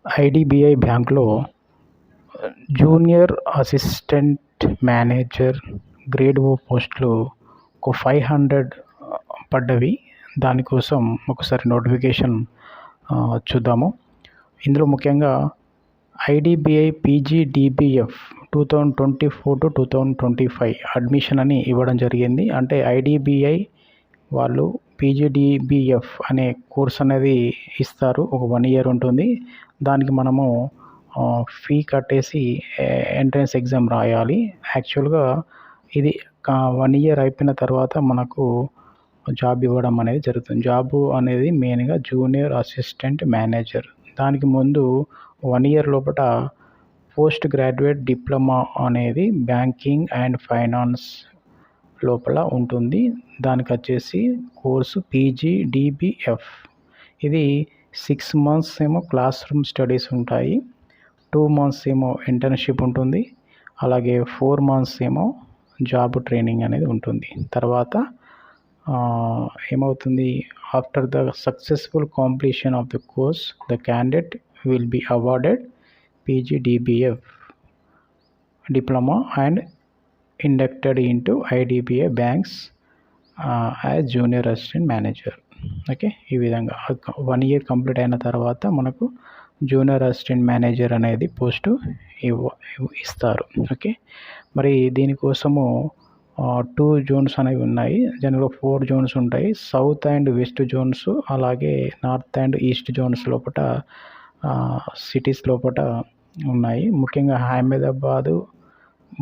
IDBI బ్యాంక్లో junior assistant manager grade ఓ పోస్టులు ఒక 500 పడ్డవి. దానికోసం ఒకసారి నోటిఫికేషన్ చూద్దాము. ఇందులో ముఖ్యంగా ఐడిబిఐ పీజీడీబీఎఫ్ 2024 to 2025 అడ్మిషన్ అని ఇవ్వడం జరిగింది. అంటే ఐడిబిఐ వాళ్ళు పీజీడీబీఎఫ్ అనే కోర్స్ అనేది ఇస్తారు. ఒక 1 year ఉంటుంది. దానికి మనము ఫీ కట్టేసి ఎంట్రన్స్ ఎగ్జామ్ రాయాలి. యాక్చువల్గా ఇది 1 year అయిపోయిన తర్వాత మనకు జాబ్ ఇవ్వడం అనేది జరుగుతుంది. జాబు అనేది మెయిన్గా జూనియర్ అసిస్టెంట్ మేనేజర్. దానికి ముందు 1 year లోపల పోస్ట్ గ్రాడ్యుయేట్ డిప్లొమా అనేది బ్యాంకింగ్ అండ్ ఫైనాన్స్ లోపల ఉంటుంది. దానికి వచ్చేసి కోర్సు పీజీడీబీఎఫ్. ఇది 6 months ఏమో క్లాస్ రూమ్ స్టడీస్ ఉంటాయి, 2 months ఏమో ఇంటర్న్షిప్ ఉంటుంది, అలాగే 4 months ఏమో జాబ్ ట్రైనింగ్ అనేది ఉంటుంది. తర్వాత ఏమవుతుంది, after the successful completion of the course the candidate will be awarded PGDBF diploma and inducted into IDBI banks as junior assistant manager. Okay, ఈ విధంగా 1 year కంప్లీట్ అయిన తర్వాత మనకు జూనియర్ అసిస్టెంట్ మేనేజర్ అనేది పోస్టు ఇస్తారు. ఓకే, మరి దీనికోసము 2 zones అనేవి ఉన్నాయి. జనరల్గా 4 zones ఉంటాయి. సౌత్ అండ్ వెస్ట్ జోన్స్, అలాగే నార్త్ అండ్ ఈస్ట్ జోన్స్ లోపల సిటీస్ లోపల ఉన్నాయి. ముఖ్యంగా అహ్మదాబాదు,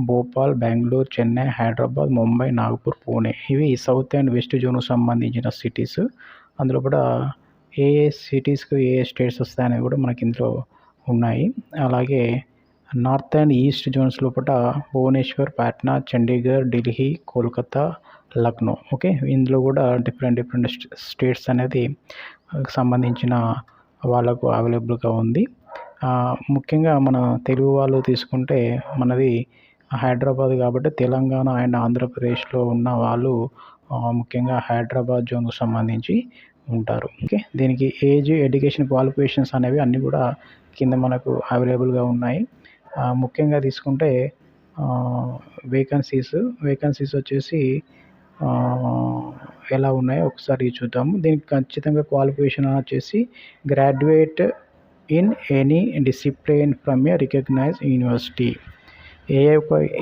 భోపాల్, బెంగళూరు, చెన్నై, హైదరాబాద్, ముంబై, నాగపూర్, పూణే ఇవి సౌత్ అండ్ వెస్ట్ జోన్కు సంబంధించిన సిటీస్. అందులో కూడా ఏ సిటీస్కు ఏ స్టేట్స్ వస్తాయనేది కూడా మనకి ఇందులో ఉన్నాయి. అలాగే నార్త్ అండ్ ఈస్ట్ జోన్స్ లోపల భువనేశ్వర్, పాట్నా, చండీగఢ్, ఢిల్లీ, కోల్కతా, లక్నో. ఓకే, ఇందులో కూడా డిఫరెంట్ స్టేట్స్ అనేది సంబంధించిన వాళ్ళకు అవైలబుల్గా ఉంది. ముఖ్యంగా మన తెలుగు వాళ్ళు తీసుకుంటే మనది హైదరాబాద్ కాబట్టి తెలంగాణ అండ్ ఆంధ్రప్రదేశ్లో ఉన్న వాళ్ళు ముఖ్యంగా హైదరాబాద్ జోన్కు సంబంధించి ఉంటారు. ఓకే, దీనికి ఏజ్, ఎడ్యుకేషన్ క్వాలిఫికేషన్స్ అనేవి అన్నీ కూడా కింద మనకు అవైలబుల్గా ఉన్నాయి. ముఖ్యంగా తీసుకుంటే వేకెన్సీస్ వచ్చేసి ఎలా ఉన్నాయో ఒకసారి చూద్దాము. దీనికి ఖచ్చితంగా క్వాలిఫికేషన్ వచ్చేసి graduate in any discipline from a recognized university.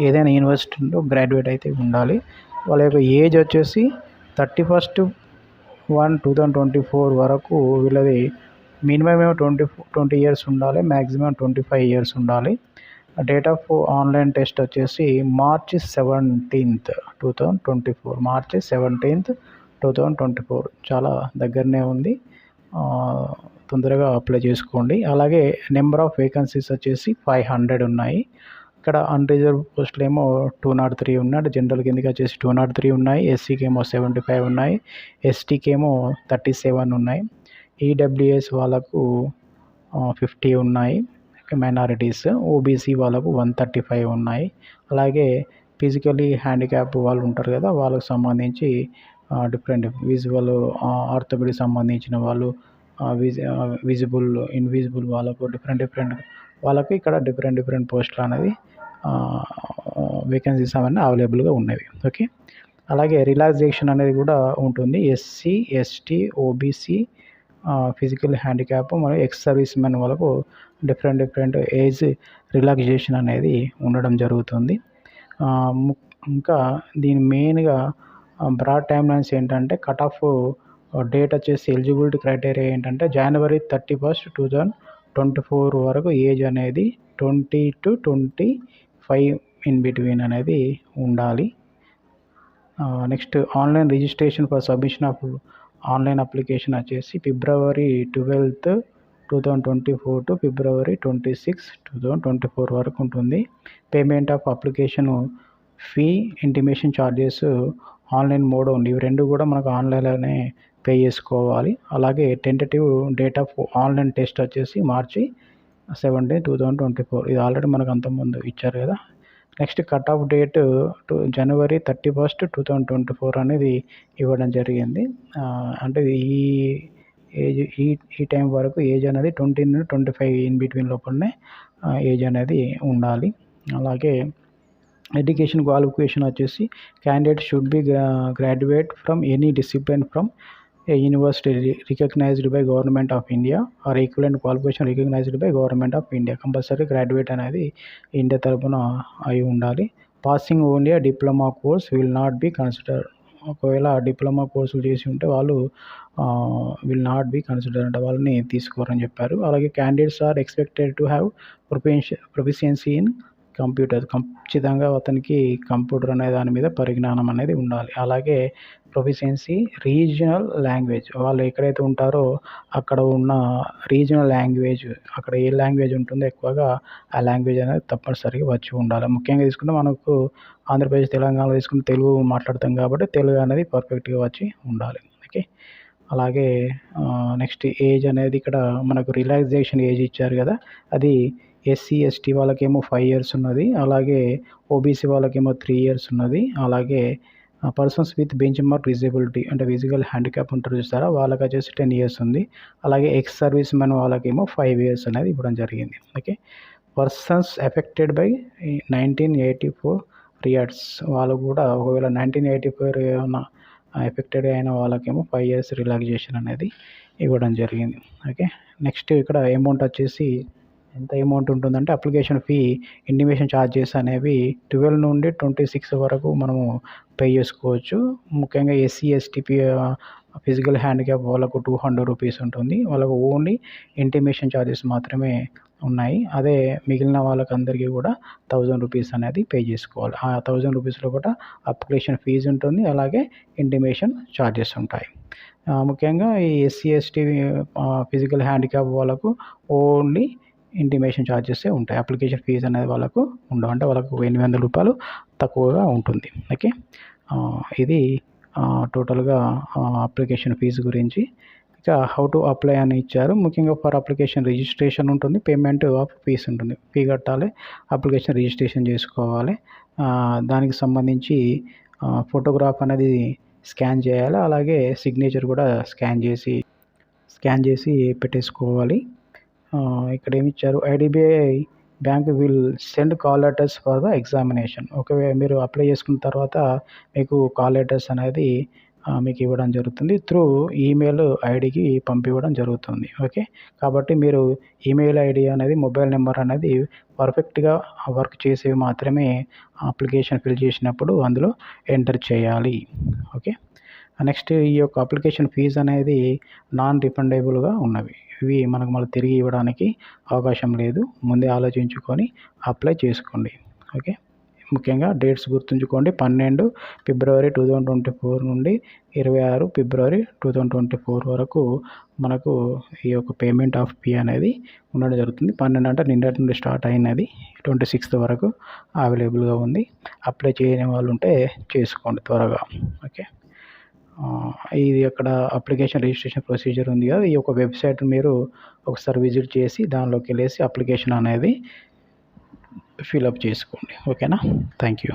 ఏదైనా యూనివర్సిటీలో గ్రాడ్యుయేట్ అయితే ఉండాలి. వాళ్ళ యొక్క ఏజ్ వచ్చేసి 31/1/2024 వరకు వీళ్ళది మినిమం ఏమో 20 years ఉండాలి, మ్యాక్సిమం 25 years ఉండాలి. డేట్ ఆఫ్ ఆన్లైన్ టెస్ట్ వచ్చేసి March 17th, 2024 చాలా దగ్గరనే ఉంది. తొందరగా అప్లై చేసుకోండి. అలాగే నెంబర్ ఆఫ్ వేకెన్సీస్ వచ్చేసి 500 ఉన్నాయి. ఇక్కడ అన్రిజర్వ్ పోస్టులు ఏమో 203 ఉన్నాయి. జనరల్ కిందకి వచ్చేసి 203 ఉన్నాయి. ఎస్సీకి ఏమో 75 ఉన్నాయి. ఎస్టీకి ఏమో 37 ఉన్నాయి. ఈడబ్ల్యూఎస్ వాళ్ళకు 50 ఉన్నాయి. మైనారిటీస్, ఓబీసీ వాళ్ళకు 135 ఉన్నాయి. అలాగే ఫిజికలీ హ్యాండిక్యాప్ వాళ్ళు ఉంటారు కదా, వాళ్ళకు సంబంధించి డిఫరెంట్ విజువల్, ఆర్థోపెడిక్ సంబంధించిన వాళ్ళు, విజిబుల్, ఇన్విజిబుల్ వాళ్ళకు డిఫరెంట్ వాళ్ళకు ఇక్కడ డిఫరెంట్ పోస్టులు అనేది వేకెన్సీస్ అవన్నీ అవైలబుల్గా ఉన్నవి. ఓకే, అలాగే రిలాక్సేషన్ అనేది కూడా ఉంటుంది. SC, ST, OBC, physical handicap మరియు ఎక్స్ సర్వీస్ మెన్ వాళ్ళకు డిఫరెంట్ ఏజ్ రిలాక్సేషన్ అనేది ఉండడం జరుగుతుంది. ఇంకా దీని మెయిన్గా బ్రాడ్ టైమ్ లైన్స్ ఏంటంటే, కట్ ఆఫ్ డేట్ వచ్చేసి ఎలిజిబిలిటీ క్రైటీరియా ఏంటంటే January 31st, 2024 వరకు ఏజ్ అనేది 20 to 25 ఇన్ బిట్వీన్ అనేది ఉండాలి. Next online registration for submission of online application వచ్చేసి February 12th, 2024 to February 26th, 2024 వరకు ఉంటుంది. Payment of application fee, intimation charges online mode ఉంది. ఇవి రెండు కూడా మనకు ఆన్లైన్లోనే పే చేసుకోవాలి. అలాగే tentative date of online test వచ్చేసి March 17, 2024. ఇది ఆల్రెడీ మనకు అంతకుముందు ఇచ్చారు కదా. Next cut off date January 31st, 2024 అనేది ఇవ్వడం జరిగింది. అంటే ఏజ్ ఈ టైం వరకు ఏజ్ అనేది 20 నుండి 25 ఇన్ బిట్వీన్ లోపలనే ఏజ్ అనేది ఉండాలి. అలాగే ఎడ్యుకేషన్ క్వాలిఫికేషన్ వచ్చేసి candidate should be graduate from any discipline from a university recognized by government of India or equivalent qualification recognized by government of India. Compulsory graduate అనేది India తరపున అయి ఉండాలి. Passing only diploma course will not be consider. ఒకవేళ diploma కోర్సులు చేసి ఉంటే వాళ్ళు will not be consider అంటే వాళ్ళని తీసుకోరని చెప్పారు. అలాగే candidates are expected to have proficiency in computer. ఖచ్చితంగా అతనికి కంప్యూటర్ అనే దాని మీద పరిజ్ఞానం అనేది ఉండాలి. అలాగే ప్రొఫిషియన్సీ రీజనల్ లాంగ్వేజ్, వాళ్ళు ఎక్కడైతే ఉంటారో అక్కడ ఉన్న రీజనల్ లాంగ్వేజ్, అక్కడ ఏ లాంగ్వేజ్ ఉంటుందో ఎక్కువగా ఆ లాంగ్వేజ్ అనేది తప్పనిసరిగా వచ్చి ఉండాలి. ముఖ్యంగా తీసుకుంటే మనకు ఆంధ్రప్రదేశ్ తెలంగాణలో తీసుకుంటే తెలుగు మాట్లాడతాం కాబట్టి తెలుగు అనేది పర్ఫెక్ట్గా వచ్చి ఉండాలి. ఓకే. అలాగే నెక్స్ట్ ఏజ్ అనేది ఇక్కడ మనకు రిలాక్సేషన్ ఏజ్ ఇచ్చారు కదా, అది ఎస్సీ ఎస్టీ వాళ్ళకేమో 5 years ఉన్నది. అలాగే ఓబీసీ వాళ్ళకేమో 3 years ఉన్నది. అలాగే persons with bench mark disability అంటే ఫిజికల్ హ్యాండిక్యాప్ ఉంటారు చూస్తారా, వాళ్ళకి వచ్చేసి 10 years ఉంది. అలాగే ఎక్స్ సర్వీస్ మెన్ వాళ్ళకేమో 5 years అనేది ఇవ్వడం జరిగింది. Okay. Persons affected by 1984 riots, వాళ్ళు కూడా ఒకవేళ 1984 ఏమైనా ఎఫెక్టెడ్ అయిన వాళ్ళకేమో 5 years రిలాక్సేషన్ అనేది ఇవ్వడం జరిగింది. ఓకే. నెక్స్ట్ ఇక్కడ అమౌంట్ వచ్చేసి ఎంత అమౌంట్ ఉంటుందంటే అప్లికేషన్ ఫీ ఇంటిమేషన్ ఛార్జెస్ అనేవి 12 నుండి 26 వరకు మనము పే చేసుకోవచ్చు. ముఖ్యంగా ఎస్సీ ఎస్టీ ఫిజికల్ హ్యాండిక్యాప్ వాళ్ళకు 200 రూపీస్ ఉంటుంది. వాళ్ళకు ఓన్లీ ఇంటిమేషన్ ఛార్జెస్ మాత్రమే ఉన్నాయి. అదే మిగిలిన వాళ్ళకందరికీ కూడా 1000 రూపీస్ అనేది పే చేసుకోవాలి. ఆ 1000 రూపీస్లో కూడా అప్లికేషన్ ఫీజు ఉంటుంది, అలాగే ఇంటిమేషన్ ఛార్జెస్ ఉంటాయి. ముఖ్యంగా ఈ ఎస్సీ ఎస్టీ ఫిజికల్ హ్యాండిక్యాప్ వాళ్ళకు ఓన్లీ ఇంటిమేషన్ ఛార్జెస్ ఉంటాయి. అప్లికేషన్ ఫీజు అనేది వాళ్ళకు ఉండవు, అంటే వాళ్ళకు 800 రూపాయలు తక్కువగా ఉంటుంది. ఓకే. ఇది టోటల్గా అప్లికేషన్ ఫీజు గురించి. ఇక హౌ టు అప్లై అని ఇచ్చారు. ముఖ్యంగా ఫర్ అప్లికేషన్ రిజిస్ట్రేషన్ ఉంటుంది, పేమెంట్ ఆఫ్ ఫీస్ ఉంటుంది. ఫీ కట్టాలి, అప్లికేషన్ రిజిస్ట్రేషన్ చేసుకోవాలి. దానికి సంబంధించి ఫోటోగ్రాఫ్ అనేది స్కాన్ చేయాలి, అలాగే సిగ్నేచర్ కూడా స్కాన్ చేసి పెట్టేసుకోవాలి. ఇక్కడ ఏమి ఇచ్చారు, IDBI bank will send call letters for the examination. ఒకవేళ మీరు అప్లై చేసుకున్న తర్వాత మీకు కాల్ లెటర్స్ అనేది మీకు ఇవ్వడం జరుగుతుంది, త్రూ ఈమెయిల్ ఐడికి పంపివ్వడం జరుగుతుంది. ఓకే. కాబట్టి మీరు ఈమెయిల్ ఐడి అనేది, మొబైల్ నెంబర్ అనేది పర్ఫెక్ట్గా వర్క్ చేసేవి మాత్రమే అప్లికేషన్ ఫిల్ చేసినప్పుడు అందులో ఎంటర్ చేయాలి. ఓకే. నెక్స్ట్ ఈ యొక్క అప్లికేషన్ ఫీజు అనేది నాన్ రిఫండబుల్గా ఉన్నవి. ఇవి మనకు మళ్ళీ తిరిగి ఇవ్వడానికి అవకాశం లేదు. ముందే ఆలోచించుకొని అప్లై చేసుకోండి. ఓకే. ముఖ్యంగా డేట్స్ గుర్తుంచుకోండి. 12 ఫిబ్రవరి 2024 నుండి 26 ఫిబ్రవరి 2024 వరకు మనకు ఈ యొక్క పేమెంట్ ఆఫ్ ఫీ అనేది ఉండడం జరుగుతుంది. 12 అంటే నిన్నటి నుండి స్టార్ట్ అయినది, 26th వరకు అవైలబుల్గా ఉంది. అప్లై చేయని వాళ్ళు ఉంటే చేసుకోండి త్వరగా. ఓకే. ఇది అక్కడ అప్లికేషన్ రిజిస్ట్రేషన్ ప్రొసీజర్ ఉంది కదా, ఈ యొక్క వెబ్సైట్ మీరు ఒకసారి విజిట్ చేసి దానిలోకి వెళ్ళేసి అప్లికేషన్ అనేది ఫిలప్ చేసుకోండి. ఓకేనా. Thank you.